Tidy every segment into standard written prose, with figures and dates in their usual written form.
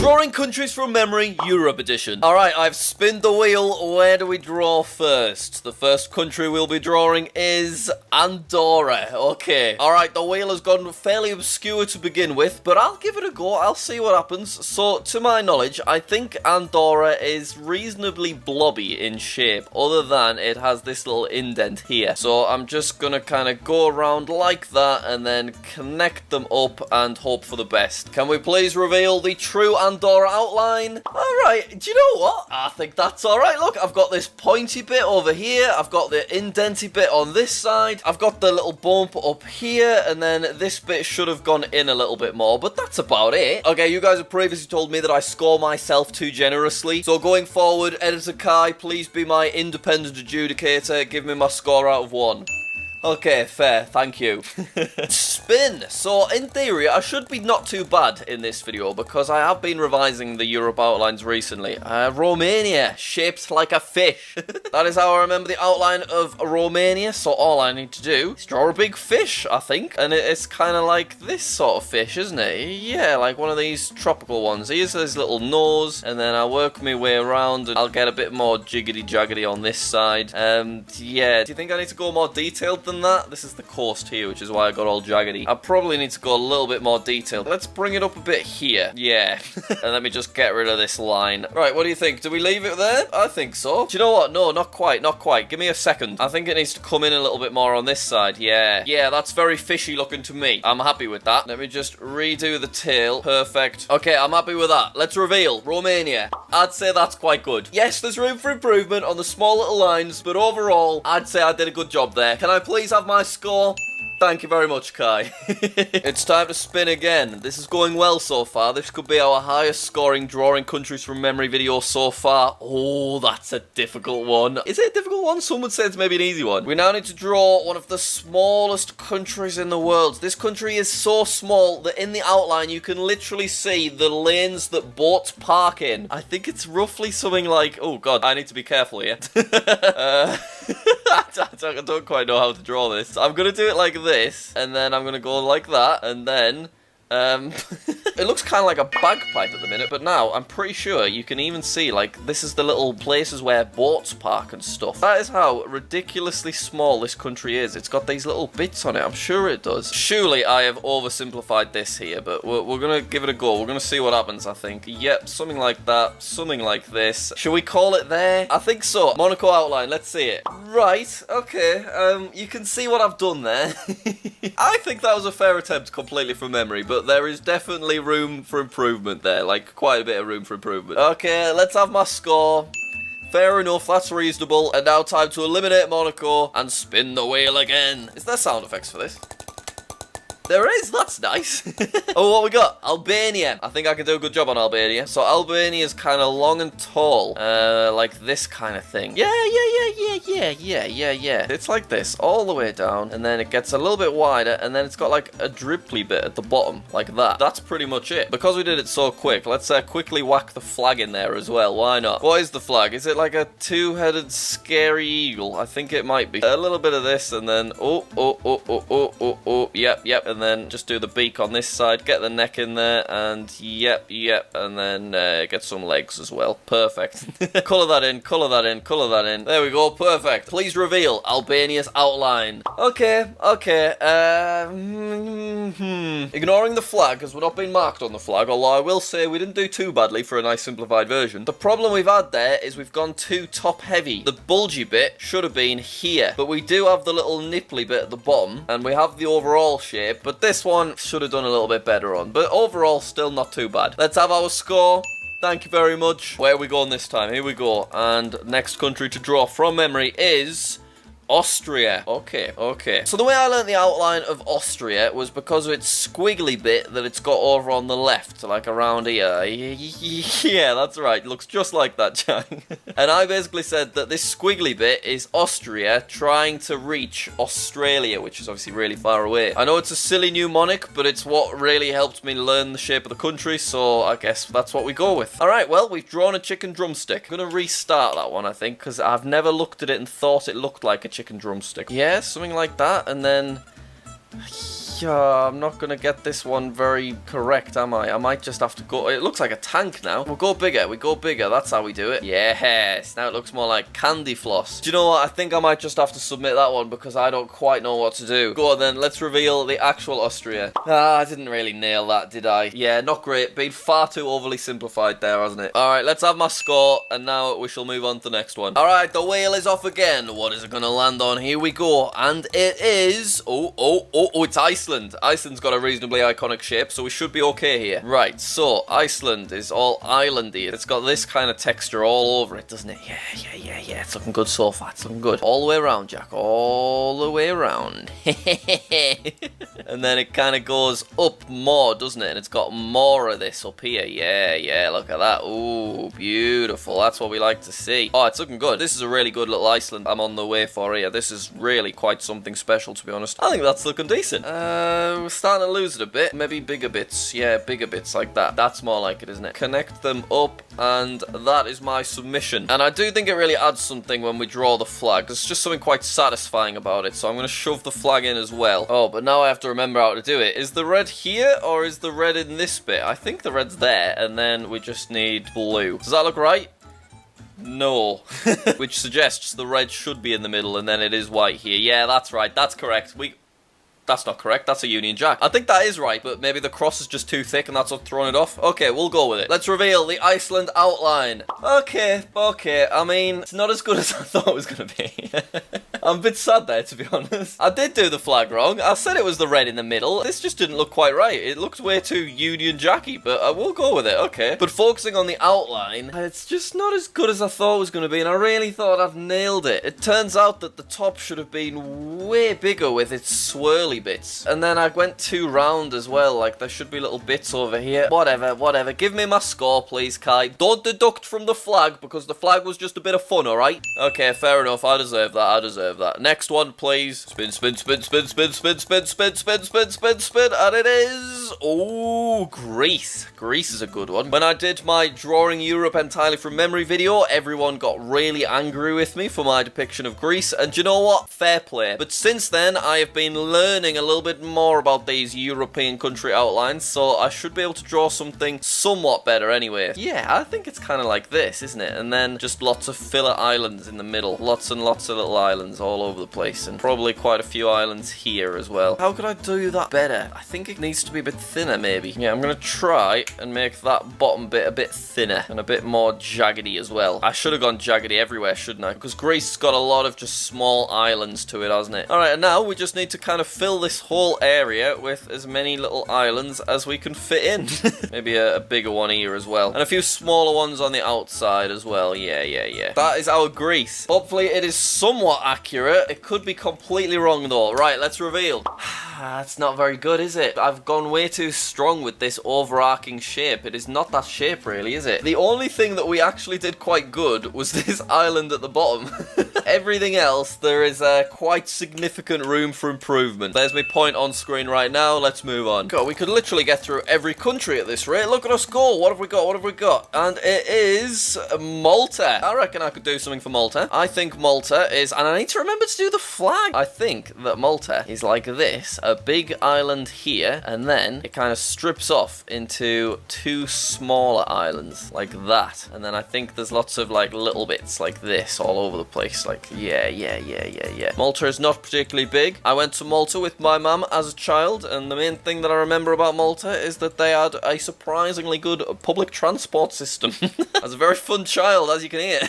Drawing countries from memory, Europe edition. Alright, I've spinned the wheel. Where do we draw first? The first country we'll be drawing is Andorra. Okay. Alright, the wheel has gone fairly obscure to begin with, but I'll give it a go. I'll see what happens. So, to my knowledge, I think Andorra is reasonably blobby in shape, other than it has this little indent here. So, I'm just gonna kind of go around like that and then connect them up and hope for the best. Can we please reveal the true Andorra outline? Alright, do you know what? I think that's alright. Look, I've got this pointy bit over here. I've got the indenty bit on this side. I've got the little bump up here, and then this bit should have gone in a little bit more, but that's about it. Okay, you guys have previously told me that I score myself too generously, so going forward, Editor Kai, please be my independent adjudicator. Give me my score out of 1. Okay, fair, thank you. Spin! So, in theory, I should be not too bad in this video, because I have been revising the Europe outlines recently. Romania, shaped like a fish. That is how I remember the outline of Romania, so all I need to do is draw a big fish, I think. And it's kind of like this sort of fish, isn't it? Yeah, like one of these tropical ones. Here's his little nose, and then I'll work my way around, and I'll get a bit more jiggity-jaggedy on this side. Yeah, do you think I need to go more detailed than that? This is the coast here, which is why I got all jaggedy. I probably need to go a little bit more detailed. Let's bring it up a bit here. Yeah. And let me just get rid of this line. Right, what do you think? Do we leave it there? I think so. Do you know what? No, not quite, not quite. Give me a second. I think it needs to come in a little bit more on this side. Yeah. Yeah, that's very fishy looking to me. I'm happy with that. Let me just redo the tail. Perfect. Okay, I'm happy with that. Let's reveal. Romania. I'd say that's quite good. Yes, there's room for improvement on the small little lines, but overall, I'd say I did a good job there. Can I please have my score? Thank you very much, Kai. It's time to spin again. This is going well so far. This could be our highest scoring drawing countries from memory video so far. Oh, that's a difficult one. Is it a difficult one? Some would say it's maybe an easy one. We now need to draw one of the smallest countries in the world. This country is so small that in the outline you can literally see the lanes that boats park in. I think it's roughly something like... Oh, God, I need to be careful here. I don't quite know how to draw this. I'm going to do it like this, and then I'm going to go like that, and then... It looks kind of like a bagpipe at the minute, but now I'm pretty sure you can even see, like, this is the little places where boats park and stuff. That is how ridiculously small this country is. It's got these little bits on it. I'm sure it does. Surely I have oversimplified this here, but we're going to give it a go. We're going to see what happens, I think. Yep, something like that. Something like this. Should we call it there? I think so. Monaco outline. Let's see it. Right. Okay. You can see what I've done there. I think that was a fair attempt completely from memory, but there is definitely room for improvement there, like quite a bit of room for improvement. Okay, let's have my score. Fair enough, that's reasonable. And now time to eliminate Monaco and spin the wheel again. Is there sound effects for this? There is, that's nice. Oh, what we got? Albania. I think I can do a good job on Albania. So Albania is kind of long and tall. Like this kind of thing. Yeah. It's like this, all the way down. And then it gets a little bit wider. And then it's got like a dripply bit at the bottom, like that. That's pretty much it. Because we did it so quick, let's quickly whack the flag in there as well. Why not? What is the flag? Is it like a two-headed scary eagle? I think it might be. A little bit of this and then... Oh. Yep. And then just do the beak on this side, get the neck in there, and yep, and then get some legs as well. Perfect. Colour that in. There we go, perfect. Please reveal Albania's outline. Okay. Ignoring the flag, because we're not being marked on the flag, although I will say we didn't do too badly for a nice simplified version. The problem we've had there is we've gone too top-heavy. The bulgy bit should have been here, but we do have the little nipply bit at the bottom, and we have the overall shape, but this one should have done a little bit better on. But overall, still not too bad. Let's have our score. Thank you very much. Where are we going this time? Here we go. And next country to draw from memory is... Austria. Okay. So the way I learnt the outline of Austria was because of its squiggly bit that it's got over on the left, like around here. Yeah, that's right. It looks just like that, Chang. And I basically said that this squiggly bit is Austria trying to reach Australia, which is obviously really far away. I know it's a silly mnemonic, but it's what really helped me learn the shape of the country, so I guess that's what we go with. Alright, well, we've drawn a chicken drumstick. I'm going to restart that one, I think, because I've never looked at it and thought it looked like a chicken drumstick. Yeah, something like that, and then Yeah, I'm not gonna get this one very correct, am I? I might just have to go... It looks like a tank now. We'll go bigger. We go bigger. That's how we do it. Yes. Now it looks more like candy floss. Do you know what? I think I might just have to submit that one because I don't quite know what to do. Go on then. Let's reveal the actual Austria. Ah, I didn't really nail that, did I? Yeah, not great. Been far too overly simplified there, hasn't it? Alright, let's have my score, and now we shall move on to the next one. Alright, the wheel is off again. What is it gonna land on? Here we go. And it is... Oh, it's Iceland. Iceland's got a reasonably iconic shape, so we should be okay here. Right, so Iceland is all islandy. It's got this kind of texture all over it, doesn't it? Yeah. It's looking good so far. It's looking good. All the way around, Jack. All the way around. And then it kind of goes up more, doesn't it? And it's got more of this up here. Yeah, look at that. Ooh, beautiful. That's what we like to see. Oh, it's looking good. This is a really good little Iceland I'm on the way for here. This is really quite something special, to be honest. I think that's looking decent. We're starting to lose it a bit. Maybe bigger bits. Yeah, bigger bits like that. That's more like it, isn't it? Connect them up, and that is my submission. And I do think it really adds something when we draw the flag. There's just something quite satisfying about it, so I'm going to shove the flag in as well. Oh, but now I have to remember how to do it. Is the red here, or is the red in this bit? I think the red's there, and then we just need blue. Does that look right? No. Which suggests the red should be in the middle, and then it is white here. Yeah, that's right. That's correct. That's not correct. That's a Union Jack. I think that is right, but maybe the cross is just too thick and that's what's throwing it off. Okay, we'll go with it. Let's reveal the Iceland outline. Okay. I mean, it's not as good as I thought it was going to be. I'm a bit sad there, to be honest. I did do the flag wrong. I said it was the red in the middle. This just didn't look quite right. It looked way too Union Jacky, but I will go with it. Okay. But focusing on the outline, it's just not as good as I thought it was going to be, and I really thought I've nailed it. It turns out that the top should have been way bigger with its swirly bits. And then I went too round as well. Like, there should be little bits over here. Whatever. Give me my score, please, Kai. Don't deduct from the flag, because the flag was just a bit of fun, alright? Okay, fair enough. I deserve that. Next one, please. Spin. And it is... Oh, Greece. Greece is a good one. When I did my Drawing Europe Entirely from Memory video, everyone got really angry with me for my depiction of Greece. And you know what? Fair play. But since then, I have been learning a little bit more about these European country outlines, so I should be able to draw something somewhat better anyway. Yeah, I think it's kind of like this, isn't it? And then just lots of filler islands in the middle. Lots and lots of little islands all over the place, and probably quite a few islands here as well. How could I do that better? I think it needs to be a bit thinner, maybe. Yeah, I'm going to try and make that bottom bit a bit thinner and a bit more jaggedy as well. I should have gone jaggedy everywhere, shouldn't I? Because Greece has got a lot of just small islands to it, hasn't it? Alright, and now we just need to kind of fill this whole area with as many little islands as we can fit in. Maybe a bigger one here as well. And a few smaller ones on the outside as well. Yeah. That is our Greece. Hopefully it is somewhat accurate. It could be completely wrong though. Right, let's reveal. That's not very good, is it? I've gone way too strong with this overarching shape. It is not that shape really, is it? The only thing that we actually did quite good was this island at the bottom. Everything else, there is quite significant room for improvement. There's my point on screen right now. Let's move on. God, we could literally get through every country at this rate. Look at us go. What have we got? And it is Malta. I reckon I could do something for Malta. I think Malta is, and I need to remember to do the flag. I think that Malta is like this. A big island here, and then it kind of strips off into two smaller islands like that. And then I think there's lots of like little bits like this all over the place. Like, yeah. Malta is not particularly big. I went to Malta with my mum as a child, and the main thing that I remember about Malta is that they had a surprisingly good public transport system. As a very fun child, as you can hear.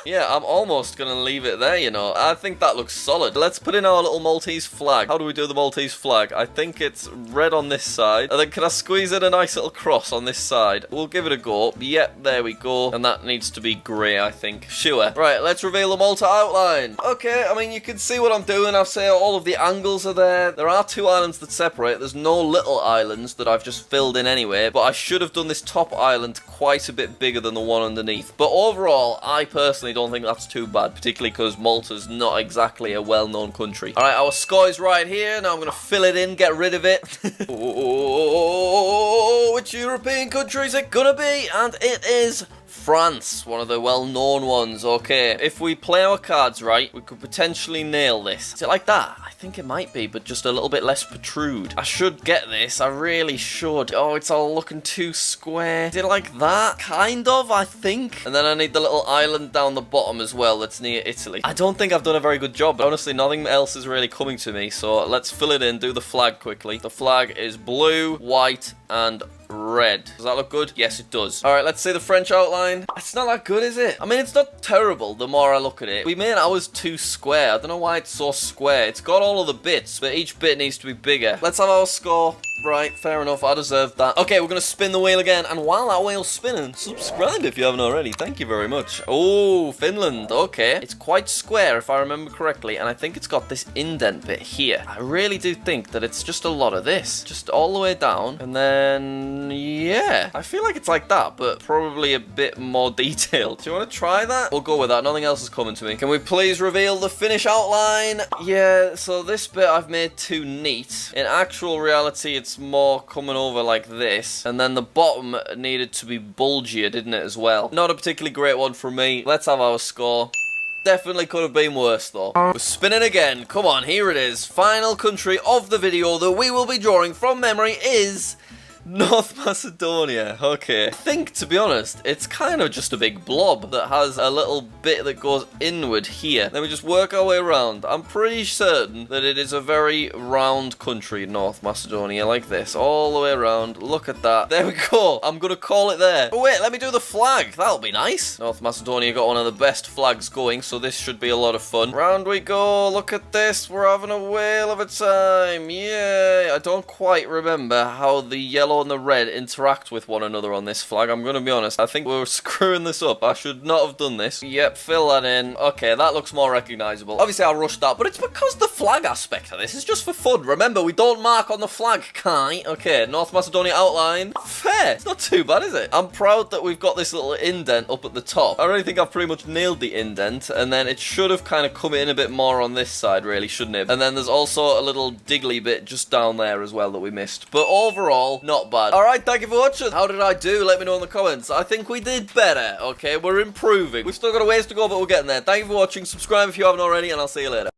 Yeah, I'm almost gonna leave it there, you know. I think that looks solid. Let's put in our little Maltese flag. How do we do the Maltese flag? I think it's red on this side. And then can I squeeze in a nice little cross on this side? We'll give it a go. Yep, there we go. And that needs to be grey, I think. Sure. Right, let's reveal the Malta outline. Okay, I mean, you can see what I'm doing. I've said all of the angles are there. There are two islands that separate. There's no little islands that I've just filled in anyway. But I should have done this top island quite a bit bigger than the one underneath. But overall, I personally don't think that's too bad, particularly because Malta's not exactly a well-known country. Alright, our score is right here. Now I'm going to fill it in, get rid of it. Oh, which European country is it going to be? And it is France, one of the well-known ones. Okay, if we play our cards right, we could potentially nail this. Is it like that? I think it might be, but just a little bit less protrude. I should get this. I really should. Oh, it's all looking too square. Is it like that? Kind of, I think. And then I need the little island down the bottom as well that's near Italy. I don't think I've done a very good job. Honestly, nothing else is really coming to me. So let's fill it in, do the flag quickly. The flag is blue, white, and red. Does that look good? Yes, it does. All right, let's see the French outline. It's not that good, is it? I mean, it's not terrible the more I look at it. We made ours too square. I don't know why it's so square. It's got all of the bits, but each bit needs to be bigger. Let's have our score. Right, fair enough. I deserve that. Okay, we're going to spin the wheel again. And while that wheel's spinning, subscribe if you haven't already. Thank you very much. Oh, Finland. Okay. It's quite square, if I remember correctly. And I think it's got this indent bit here. I really do think that it's just a lot of this. Just all the way down. And then, yeah. I feel like it's like that, but probably a bit more detailed. Do you want to try that? We'll go with that. Nothing else is coming to me. Can we please reveal the finish outline? Yeah, so this bit I've made too neat. In actual reality, it's more coming over like this, and then the bottom needed to be bulgier, didn't it, as well? Not a particularly great one for me. Let's have our score. Definitely could have been worse though. We're spinning again. Come on, here it is. Final country of the video that we will be drawing from memory is North Macedonia. Okay. I think, to be honest, it's kind of just a big blob that has a little bit that goes inward here. Then we just work our way around. I'm pretty certain that it is a very round country, North Macedonia, like this. All the way around. Look at that. There we go. I'm going to call it there. Oh, wait, let me do the flag. That'll be nice. North Macedonia got one of the best flags going, so this should be a lot of fun. Round we go. Look at this. We're having a whale of a time. Yeah. I don't quite remember how the yellow and the red interact with one another on this flag. I'm going to be honest. I think we're screwing this up. I should not have done this. Yep, fill that in. Okay, that looks more recognizable. Obviously, I rushed that, but it's because the flag aspect of this is just for fun. Remember, we don't mark on the flag, Kai. Okay, North Macedonia outline. Fair. It's not too bad, is it? I'm proud that we've got this little indent up at the top. I really think I've pretty much nailed the indent, and then it should have kind of come in a bit more on this side, really, shouldn't it? And then there's also a little diggly bit just down there as well that we missed. But overall, not bad. Alright, thank you for watching. How did I do? Let me know in the comments. I think we did better, okay? We're improving. We've still got a ways to go, but we're getting there. Thank you for watching. Subscribe if you haven't already, and I'll see you later.